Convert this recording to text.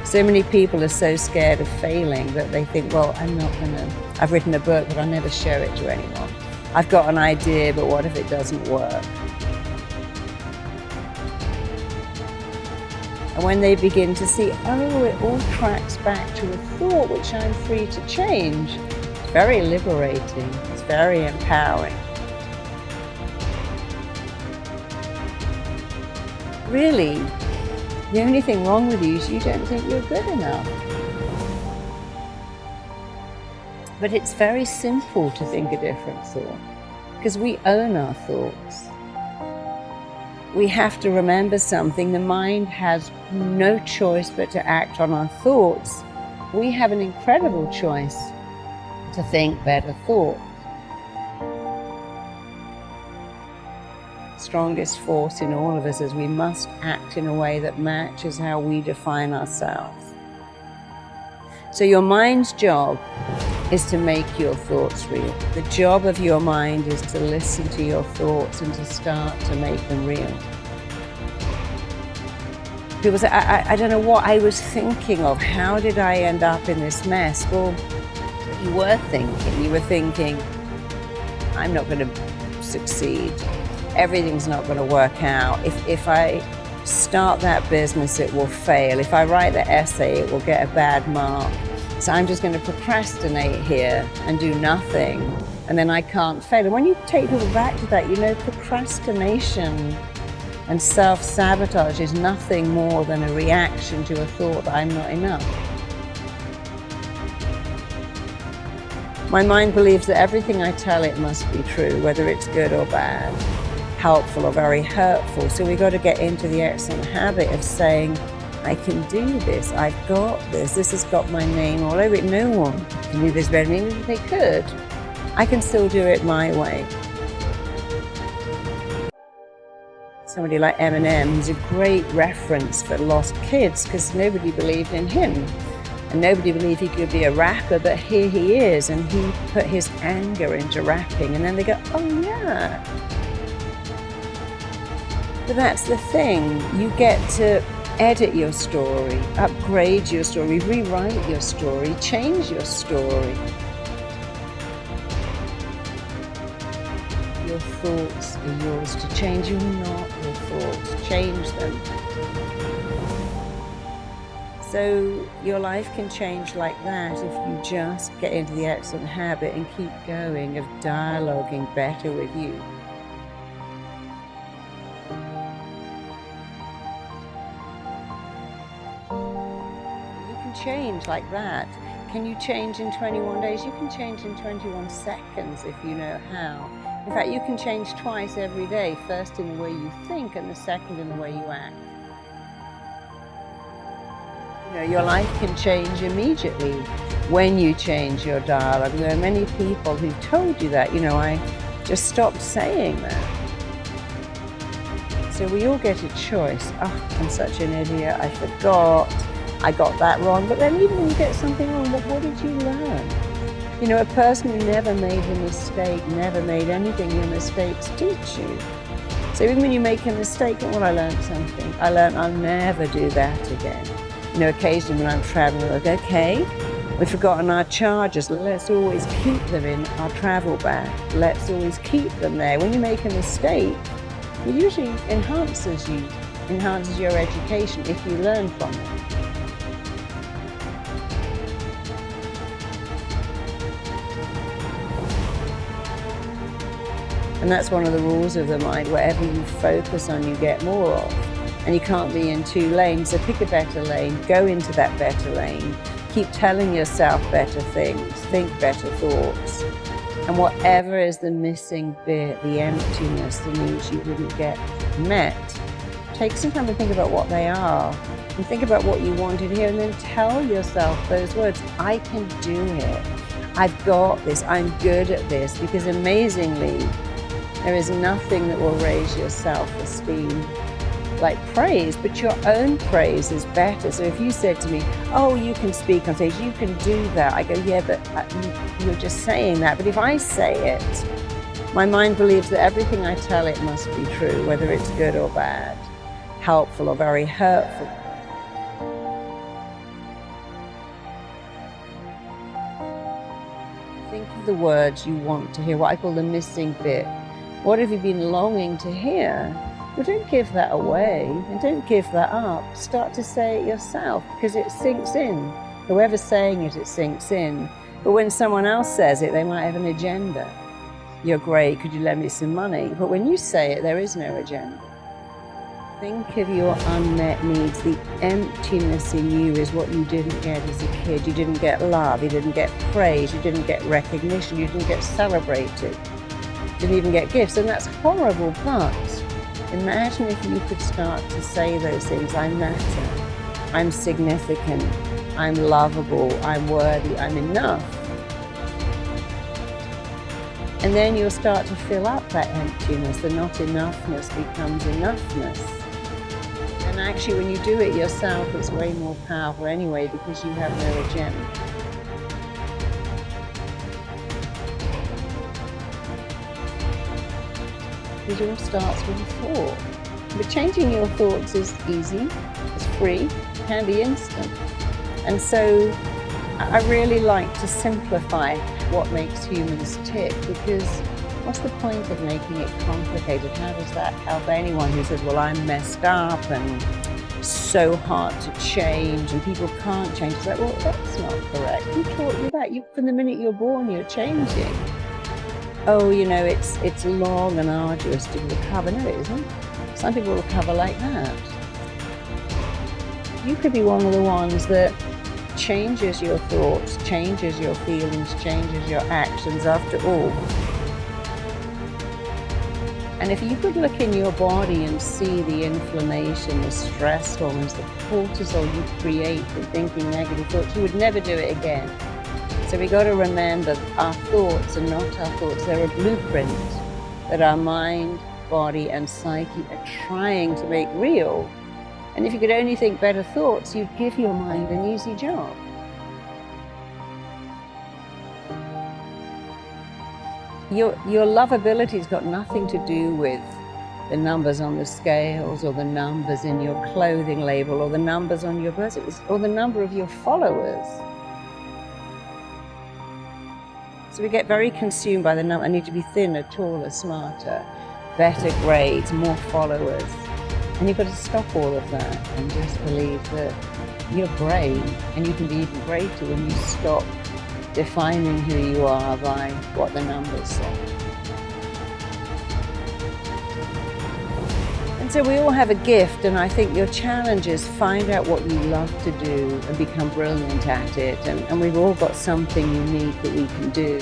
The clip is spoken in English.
So many people are so scared of failing that they think, well, I've written a book, but I'll never show it to anyone. I've got an idea, but what if it doesn't work? And when they begin to see, oh, it all tracks back to a thought which I'm free to change, it's very liberating, it's very empowering. Really, the only thing wrong with you is you don't think you're good enough. But it's very simple to think a different thought, because we own our thoughts. We have to remember something. The mind has no choice but to act on our thoughts. We have an incredible choice to think better thoughts. Strongest force in all of us is we must act in a way that matches how we define ourselves. So your mind's job is to make your thoughts real. The job of your mind is to listen to your thoughts and to start to make them real. People say, I don't know what I was thinking of. How did I end up in this mess? Well, you were thinking, I'm not going to succeed. Everything's not going to work out. If I start that business, it will fail. If I write the essay, it will get a bad mark. So I'm just going to procrastinate here and do nothing, and then I can't fail. And when you take people back to that, you know, procrastination and self-sabotage is nothing more than a reaction to a thought that I'm not enough. My mind believes that everything I tell it must be true, whether it's good or bad, helpful or very hurtful. So we've got to get into the excellent habit of saying, I can do this, I've got this has got my name all over it. No one can do this better than me. If they could, I can still do it my way. Somebody like Eminem, who's a great reference for lost kids because nobody believed in him. And nobody believed he could be a rapper, but here he is, and he put his anger into rapping, and then they go, oh yeah. But that's the thing, you get to edit your story, upgrade your story, rewrite your story, change your story. Your thoughts are yours to change. You're not your thoughts. Change them. So your life can change like that if you just get into the excellent habit and keep going of dialoguing better with you. You can change like that. Can you change in 21 days? You can change in 21 seconds if you know how. In fact, you can change twice every day, first in the way you think and the second in the way you act. You know, your life can change immediately when you change your dialogue. There are many people who've told you that, you know, I just stopped saying that. So we all get a choice. Oh, I'm such an idiot, I forgot, I got that wrong. But then even when you get something wrong, well, what did you learn? You know, a person who never made a mistake, never made anything, your mistakes teach you. So even when you make a mistake, well, I learned something. I learned I'll never do that again. You know, occasionally when I'm traveling, I go, okay, we've forgotten our chargers. Let's always keep them in our travel bag. Let's always keep them there. When you make a mistake, it usually enhances your education if you learn from it. And that's one of the rules of the mind. Whatever you focus on, you get more of. And you can't be in two lanes, so pick a better lane, go into that better lane, keep telling yourself better things, think better thoughts. And whatever is the missing bit, the emptiness, the needs you didn't get met, take some time to think about what they are, and think about what you wanted here, and then tell yourself those words, I can do it, I've got this, I'm good at this, because amazingly, there is nothing that will raise your self-esteem like praise, but your own praise is better. So if you said to me, oh, you can speak on stage, you can do that, I go, yeah, but you're just saying that. But if I say it, my mind believes that everything I tell it must be true, whether it's good or bad, helpful or very hurtful. Think of the words you want to hear, what I call the missing bit. What have you been longing to hear? Well, don't give that away and don't give that up. Start to say it yourself because it sinks in. Whoever's saying it, it sinks in. But when someone else says it, they might have an agenda. You're great, could you lend me some money? But when you say it, there is no agenda. Think of your unmet needs. The emptiness in you is what you didn't get as a kid. You didn't get love, you didn't get praise, you didn't get recognition, you didn't get celebrated, you didn't even get gifts, and that's horrible. But imagine if you could start to say those things. I matter, I'm significant, I'm lovable, I'm worthy, I'm enough. And then you'll start to fill up that emptiness. The not enoughness becomes enoughness. And actually, when you do it yourself, it's way more powerful anyway because you have no agenda. It all starts with a thought. But changing your thoughts is easy, it's free, can be instant. And so I really like to simplify what makes humans tick, because what's the point of making it complicated? How does that help anyone who says, well, I'm messed up and so hard to change and people can't change? It's like, well, that's not correct. Who taught you that? From the minute you're born, you're changing. Oh, you know, it's long and arduous to recover. No, it isn't. Some people recover like that. You could be one of the ones that changes your thoughts, changes your feelings, changes your actions after all. And if you could look in your body and see the inflammation, the stress hormones, the cortisol you create from thinking negative thoughts, you would never do it again. So we got to remember our thoughts are not our thoughts. They're a blueprint that our mind, body, and psyche are trying to make real. And if you could only think better thoughts, you'd give your mind an easy job. Your lovability's got nothing to do with the numbers on the scales or the numbers in your clothing label or the numbers on your birth certificate or the number of your followers. So we get very consumed by the number. I need to be thinner, taller, smarter, better grades, more followers. And you've got to stop all of that and just believe that you're great, and you can be even greater when you stop defining who you are by what the numbers say. And so we all have a gift, and I think your challenge is find out what you love to do and become brilliant at it. And we've all got something unique that we can do.